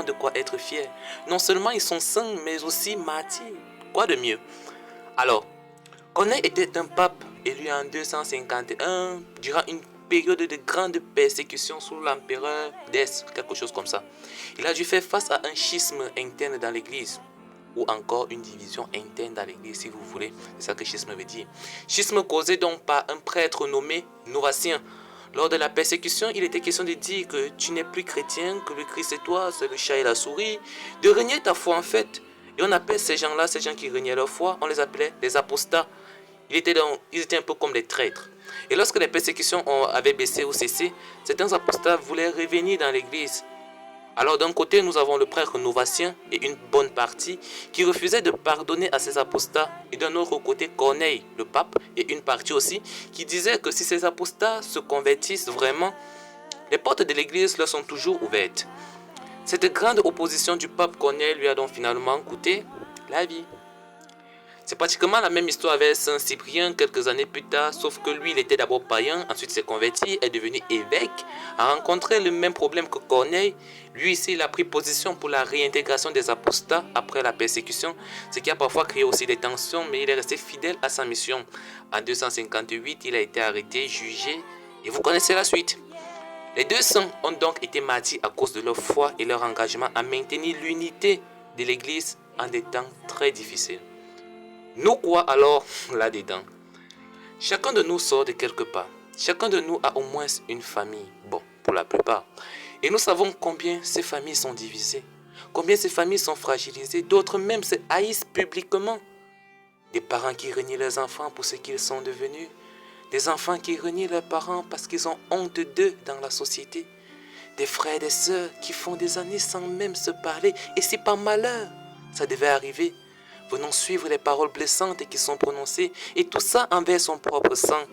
vraiment de quoi être fiers. Non seulement ils sont saints, mais aussi martyrs. Quoi de mieux? Alors, Corneille était un pape élu en 251 durant une période de grande persécution sous l'empereur Dès, quelque chose comme ça. Il a dû faire face à un schisme interne dans l'église, ou encore une division interne dans l'église si vous voulez, c'est ça que schisme veut dire. Schisme causé donc par un prêtre nommé Novatien. Lors de la persécution, il était question de dire que tu n'es plus chrétien, que le Christ est toi, c'est le chat et la souris, de renier ta foi en fait. Et on appelle ces gens-là, ces gens qui reniaient leur foi, on les appelait les apostats. Ils étaient un peu comme des traîtres. Et lorsque les persécutions avaient baissé ou cessé, certains apostats voulaient revenir dans l'église. Alors d'un côté, nous avons le prêtre Novatien et une bonne partie qui refusait de pardonner à ces apostats. Et d'un autre côté, Corneille, le pape, et une partie aussi qui disait que si ces apostats se convertissent vraiment, les portes de l'église leur sont toujours ouvertes. Cette grande opposition du pape Corneille lui a donc finalement coûté la vie. C'est pratiquement la même histoire avec Saint Cyprien quelques années plus tard, sauf que lui, il était d'abord païen, ensuite s'est converti, est devenu évêque, a rencontré le même problème que Corneille. Lui ici, il a pris position pour la réintégration des apostats après la persécution, ce qui a parfois créé aussi des tensions, mais il est resté fidèle à sa mission. En 258, il a été arrêté, jugé, et vous connaissez la suite. Les deux saints ont donc été martyrs à cause de leur foi et leur engagement à maintenir l'unité de l'Église en des temps très difficiles. Nous quoi alors là-dedans? Chacun de nous sort de quelque part. Chacun de nous a au moins une famille. Bon, pour la plupart. Et nous savons combien ces familles sont divisées. Combien ces familles sont fragilisées. D'autres même se haïssent publiquement. Des parents qui renient leurs enfants pour ce qu'ils sont devenus. Des enfants qui renient leurs parents parce qu'ils ont honte d'eux dans la société. Des frères et des sœurs qui font des années sans même se parler. Et si par malheur, ça devait arriver, venons suivre les paroles blessantes qui sont prononcées, et tout ça envers son propre sang.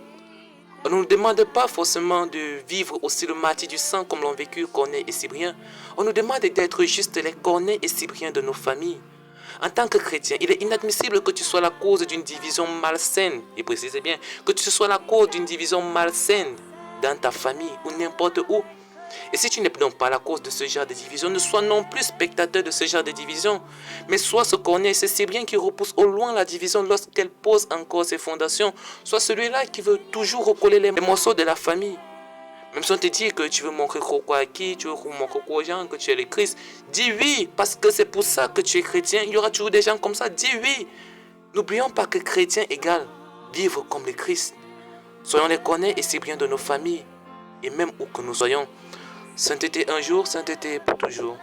On ne nous demande pas forcément de vivre aussi le martyre du sang comme l'ont vécu Corneille et Cyprien. On nous demande d'être juste les Corneille et Cyprien de nos familles. En tant que chrétien, il est inadmissible que tu sois la cause d'une division malsaine, et précisez bien, que tu sois la cause d'une division malsaine dans ta famille ou n'importe où. Et si tu n'es donc pas la cause de ce genre de division, ne sois non plus spectateur de ce genre de division, mais sois ce Corneille, c'est Cyprien qui repousse au loin la division lorsqu'elle pose encore ses fondations, soit celui-là qui veut toujours recoller les morceaux de la famille. Même si on te dit que tu veux montrer quoi à qui, tu veux montrer quoi aux gens, que tu es le Christ, dis oui, parce que c'est pour ça que tu es chrétien. Il y aura toujours des gens comme ça, dis oui. N'oublions pas que chrétien égale vivre comme le Christ. Soyons les Corneille et Cyprien de nos familles, et même où que nous soyons. Sainteté un jour, sainteté pour toujours.